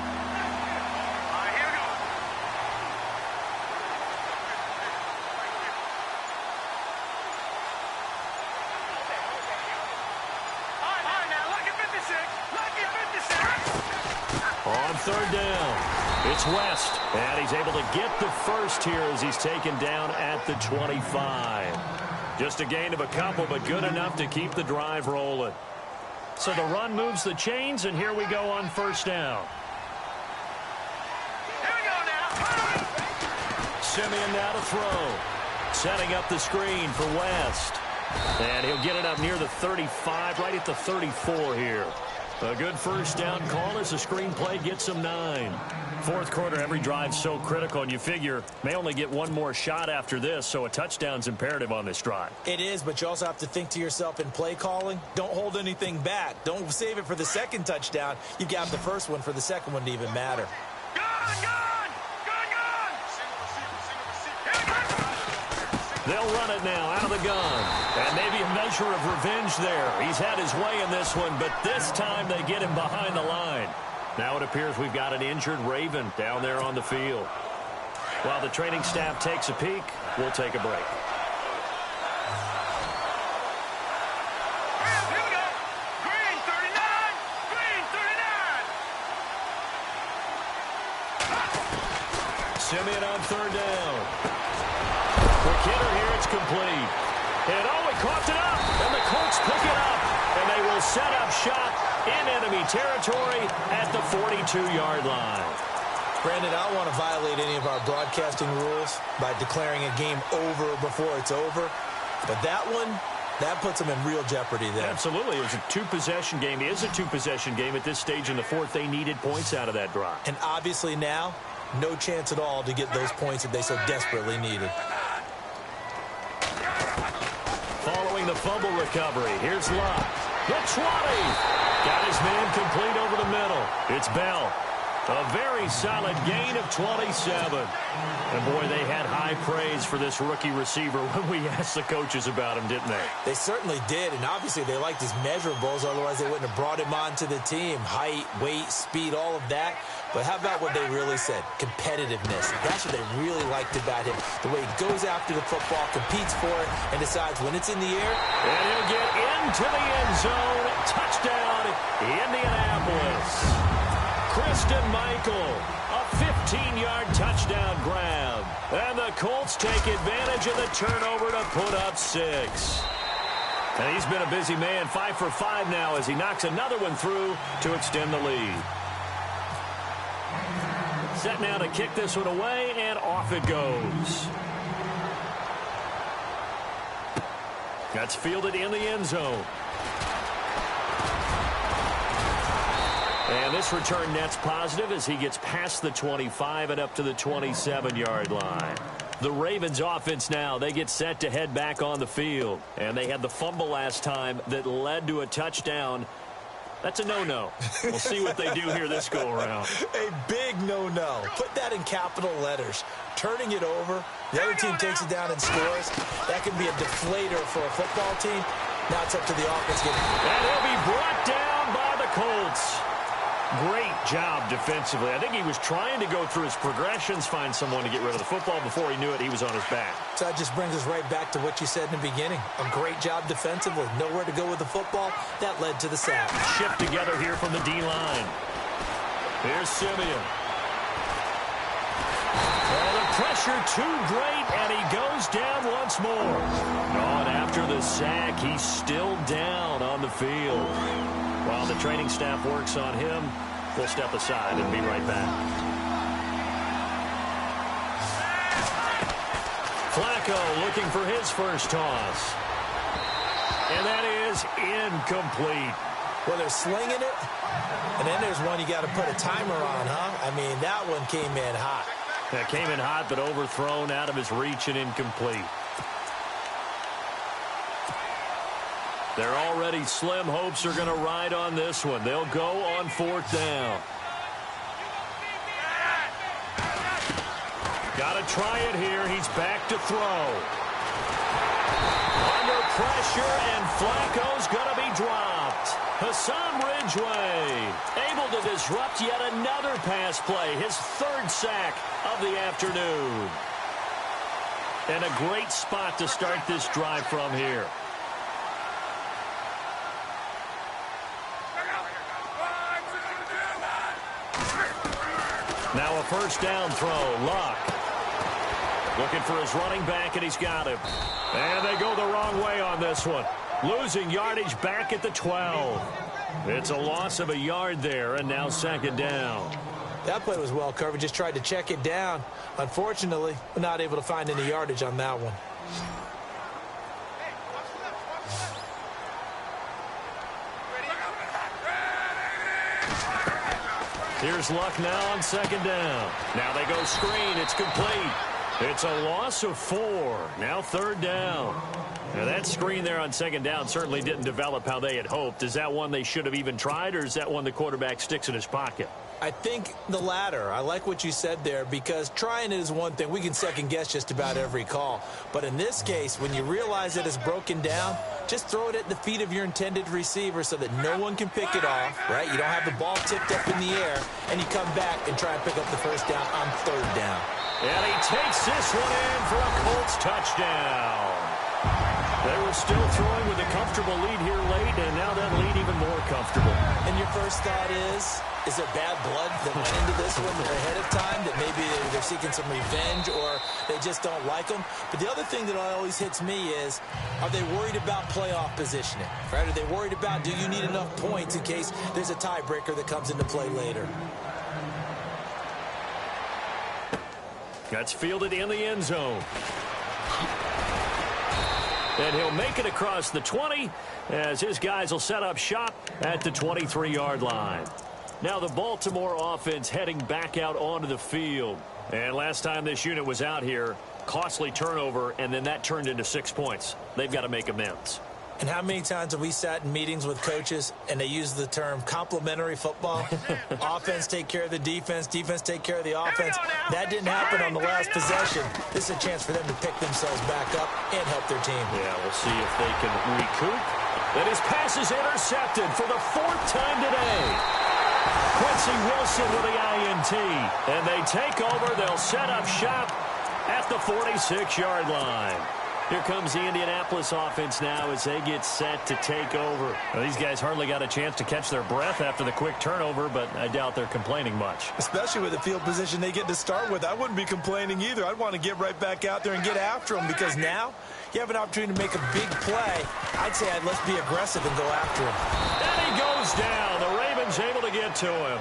On 3rd down. It's West, and he's able to get the first here as he's taken down at the 25. Just a gain of a couple, but good enough to keep the drive rolling. So the run moves the chains, and here we go on 1st down. Here we go now. Simeon now to throw. Setting up the screen for West. And he'll get it up near the 35, right at the 34 here. A good first down call as the screen play gets him 9. Fourth quarter, every drive's so critical, and you figure may only get one more shot after this, so a touchdown's imperative on this drive. It is, but you also have to think to yourself in play calling, don't hold anything back. Don't save it for the second touchdown. You've got the first one for the second one to even matter. They'll run it now out of the gun. And maybe a measure of revenge there. He's had his way in this one, but this time they get him behind the line. Now it appears we've got an injured Raven down there on the field. While the training staff takes a peek, we'll take a break. Here we go. Green 39. Green 39. Simeon on third down. Quick hitter here, it's complete. And he coughed it up, and the Colts pick it up. And they will set up shop in enemy territory at the 42-yard line. Brandon, I don't want to violate any of our broadcasting rules by declaring a game over before it's over. But that one, that puts them in real jeopardy there. Absolutely. It was a two-possession game. It is a two-possession game at this stage in the fourth. They needed points out of that drive. And obviously now, no chance at all to get those points that they so desperately needed. Following the fumble recovery, here's Luck. The 20. Got his man complete over the middle. It's Bell. A very solid gain of 27. And, boy, they had high praise for this rookie receiver when we asked the coaches about him, didn't they? They certainly did, and obviously they liked his measurables. Otherwise, they wouldn't have brought him onto the team. Height, weight, speed, all of that. But how about what they really said? Competitiveness. That's what they really liked about him. The way he goes after the football, competes for it, and decides when it's in the air. And he'll get into the end zone. Touchdown, Indianapolis. Christian Michael, a 15-yard touchdown grab. And the Colts take advantage of the turnover to put up 6. And he's been a busy man, 5 for 5 now as he knocks another one through to extend the lead. Set now to kick this one away, and off it goes. That's fielded in the end zone. And this return net's positive as he gets past the 25 and up to the 27-yard line. The Ravens offense now, they get set to head back on the field. And they had the fumble last time that led to a touchdown. That's a no-no. We'll see what they do here this go-around. A big no-no. Put that in capital letters. Turning it over, the other team takes it down and scores. That can be a deflator for a football team. Now it's up to the offense. And he'll be brought down by the Colts. Great job defensively. I think he was trying to go through his progressions, find someone to get rid of the football. Before he knew it, he was on his back. So that just brings us right back to what you said in the beginning. A great job defensively. Nowhere to go with the football. That led to the sack. Shift together here from the D-line. Here's Simeon. Oh, the pressure too great, and he goes down once more. Oh, and after the sack, he's still down on the field. While the training staff works on him, we'll step aside and be right back. Flacco looking for his first toss. And that is incomplete. Well, they're slinging it, and then there's one you got to put a timer on, huh? I mean, that one came in hot. That came in hot, but overthrown, out of his reach, and incomplete. Their already slim hopes are going to ride on this one. They'll go on fourth down. Got to try it here. He's back to throw. Under pressure, and Flacco's going to be dropped. Hassan Ridgeway able to disrupt yet another pass play. His third sack of the afternoon. And a great spot to start this drive from here. Now a first down throw. Luck looking for his running back, and he's got him. And they go the wrong way on this one. Losing yardage back at the 12. It's a loss of a yard there, and now second down. That play was well covered. Just tried to check it down. Unfortunately, not able to find any yardage on that one. Here's Luck now on second down. Now they go screen. It's complete. It's a loss of 4. Now third down. Now that screen there on second down certainly didn't develop how they had hoped. Is that one they should have even tried, or is that one the quarterback sticks in his pocket? I think the latter. I like what you said there, because trying it is one thing. We can second guess just about every call. But in this case, when you realize that it's broken down, just throw it at the feet of your intended receiver so that no one can pick it off, right? You don't have the ball tipped up in the air, and you come back and try and pick up the first down on third down. And he takes this one in for a Colts touchdown. They were still throwing with a comfortable lead here late, and now that lead even more comfortable. And your first thought is there bad blood that went into this one ahead of time, that maybe they're seeking some revenge or they just don't like them? But the other thing that always hits me is, are they worried about playoff positioning? Right? Are they worried about, do you need enough points in case there's a tiebreaker that comes into play later? That's fielded in the end zone. And he'll make it across the 20 as his guys will set up shop at the 23-yard line. Now the Baltimore offense heading back out onto the field. And last time this unit was out here, costly turnover, and then that turned into 6 points. They've got to make amends. And how many times have we sat in meetings with coaches and they use the term complementary football? Offense take care of the defense, defense take care of the offense. That didn't happen on the last possession. This is a chance for them to pick themselves back up and help their team. Yeah, we'll see if they can recoup. And his pass is intercepted for the 4th time today. Quincy Wilson with the INT. And they take over. They'll set up shop at the 46-yard line. Here comes the Indianapolis offense now as they get set to take over. Well, these guys hardly got a chance to catch their breath after the quick turnover, but I doubt they're complaining much. Especially with the field position they get to start with. I wouldn't be complaining either. I'd want to get right back out there and get after them, because now you have an opportunity to make a big play. I'd say let's be aggressive and go after him. And he goes down. The Ravens able to get to him.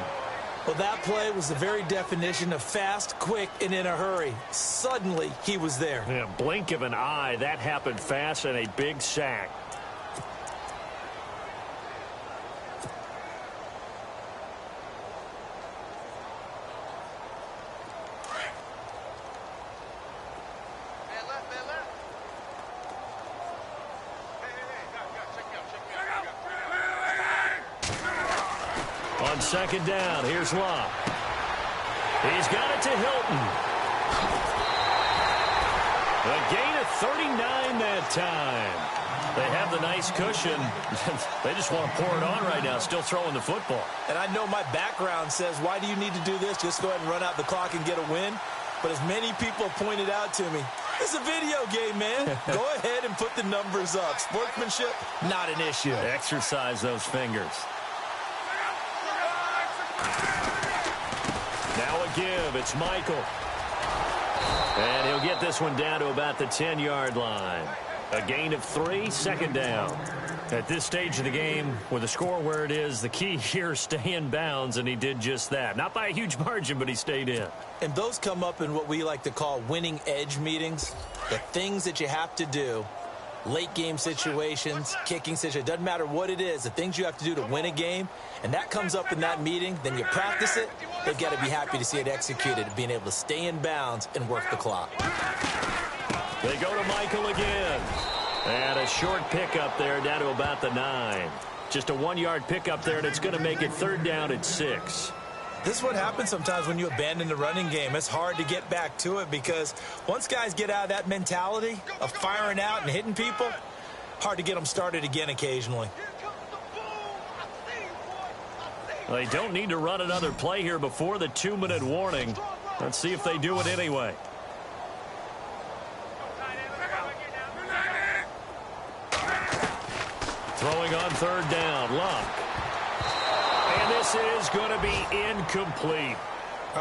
Well, that play was the very definition of fast, quick, and in a hurry. Suddenly, he was there. Yeah, blink of an eye. That happened fast, and a big sack. On second down, here's Luck. He's got it to Hilton. A gain of 39 that time. They have the nice cushion. They just want to pour it on right now, still throwing the football. And I know my background says, why do you need to do this? Just go ahead and run out the clock and get a win. But as many people pointed out to me, it's a video game, man. Go ahead and put the numbers up. Sportsmanship, not an issue. Exercise those fingers. Now a give. It's Michael. And he'll get this one down to about the 10-yard line. A gain of 3, second down. At this stage of the game, with the score where it is, the key here is stay in bounds, and he did just that. Not by a huge margin, but he stayed in. And those come up in what we like to call winning edge meetings. The things that you have to do, late game situations, kicking situations, doesn't matter what it is, the things you have to do to win a game, and that comes up in that meeting, then you practice it. They've got to be happy to see it executed, being able to stay in bounds and work the clock. They go to Michael again. And a short pickup there down to about the 9. Just a 1-yard pickup there, and it's going to make it third down at 6. This is what happens sometimes when you abandon the running game. It's hard to get back to it because once guys get out of that mentality of firing out and hitting people, hard to get them started again occasionally. They don't need to run another play here before the 2-minute warning. Let's see if they do it anyway. Throwing on third down, Luck. And this is going to be incomplete.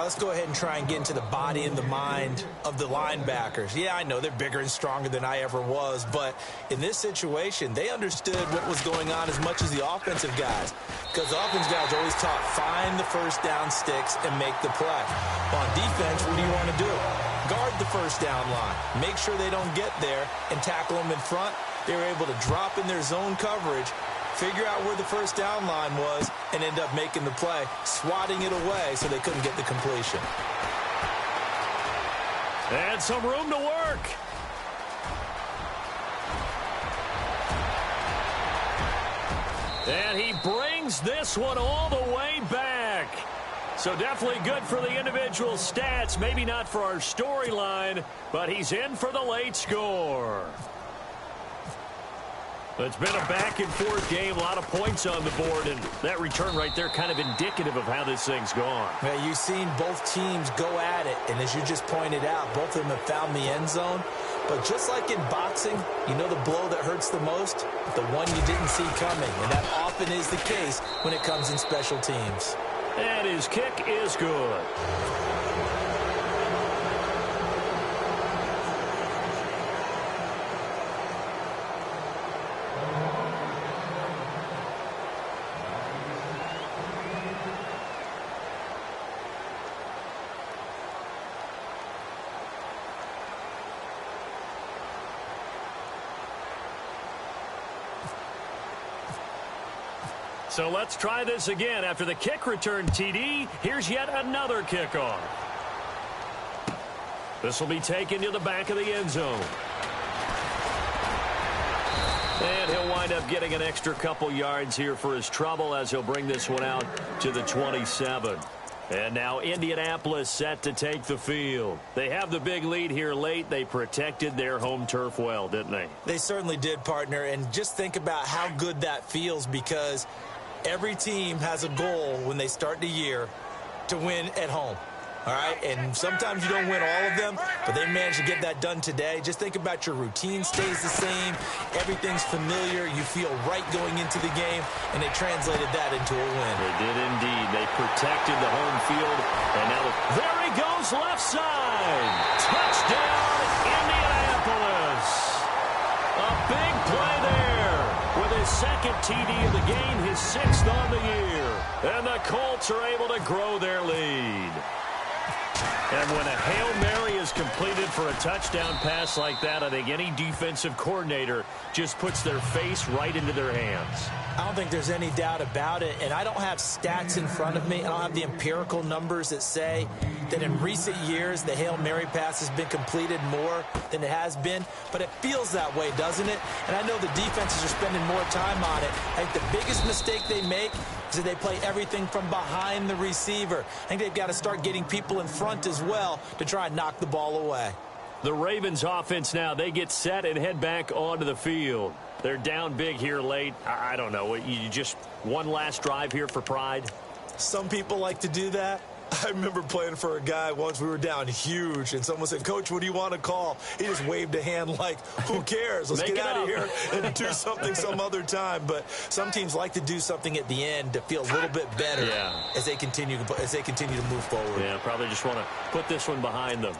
Let's go ahead and try and get into the body and the mind of the linebackers. Yeah, I know they're bigger and stronger than I ever was, but in this situation, they understood what was going on as much as the offensive guys, because the offensive guys are always taught, find the first down sticks and make the play. On defense, what do you want to do? Guard the first down line. Make sure they don't get there and tackle them in front. They were able to drop in their zone coverage, figure out where the first down line was, and end up making the play, swatting it away so they couldn't get the completion. And some room to work. And he brings this one all the way back. So definitely good for the individual stats. Maybe not for our storyline, but he's in for the late score. It's been a back-and-forth game, a lot of points on the board, and that return right there kind of indicative of how this thing's gone. Yeah, you've seen both teams go at it, and as you just pointed out, both of them have found the end zone. But just like in boxing, you know the blow that hurts the most? The one you didn't see coming, and that often is the case when it comes in special teams. And his kick is good. So let's try this again. After the kick return, TD, here's yet another kickoff. This will be taken to the back of the end zone. And he'll wind up getting an extra couple yards here for his trouble as he'll bring this one out to the 27. And now Indianapolis set to take the field. They have the big lead here late. They protected their home turf well, didn't they? They certainly did, partner. And just think about how good that feels, because every team has a goal when they start the year to win at home. All right, and sometimes you don't win all of them, but they managed to get that done today. Just think about your routine stays the same. Everything's familiar. You feel right going into the game, and they translated that into a win. They did indeed. They protected the home field, and now there he goes left side. Touchdown, Indianapolis. A big play there with his second TD of the game, his sixth on the year. And the Colts are able to grow their lead. And when a Hail Mary is completed for a touchdown pass like that, I think any defensive coordinator just puts their face right into their hands. I don't think there's any doubt about it, and I don't have stats in front of me. I don't have the empirical numbers that say that in recent years the Hail Mary pass has been completed more than it has been, but it feels that way, doesn't it? And I know the defenses are spending more time on it. I think the biggest mistake they make is that they play everything from behind the receiver. I think they've got to start getting people in front as well to try and knock the ball away. The Ravens offense now, they get set and head back onto the field. They're down big here late. I don't know. You just one last drive here for pride? Some people like to do that. I remember playing for a guy once. We were down huge, and someone said, "Coach, what do you want to call?" He just waved a hand like, who cares? Let's get out of here and do something some other time. But some teams like to do something at the end to feel a little bit better as they continue to move forward. Yeah, probably just want to put this one behind them.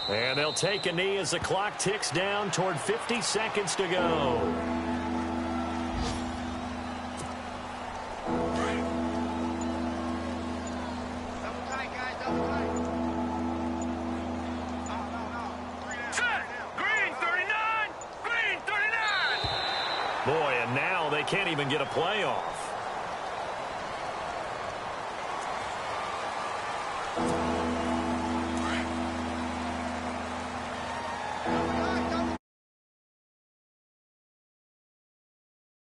And they'll take a knee as the clock ticks down toward 50 seconds to go. Set! Green 39! Green 39! Boy, and now they can't even get a play off.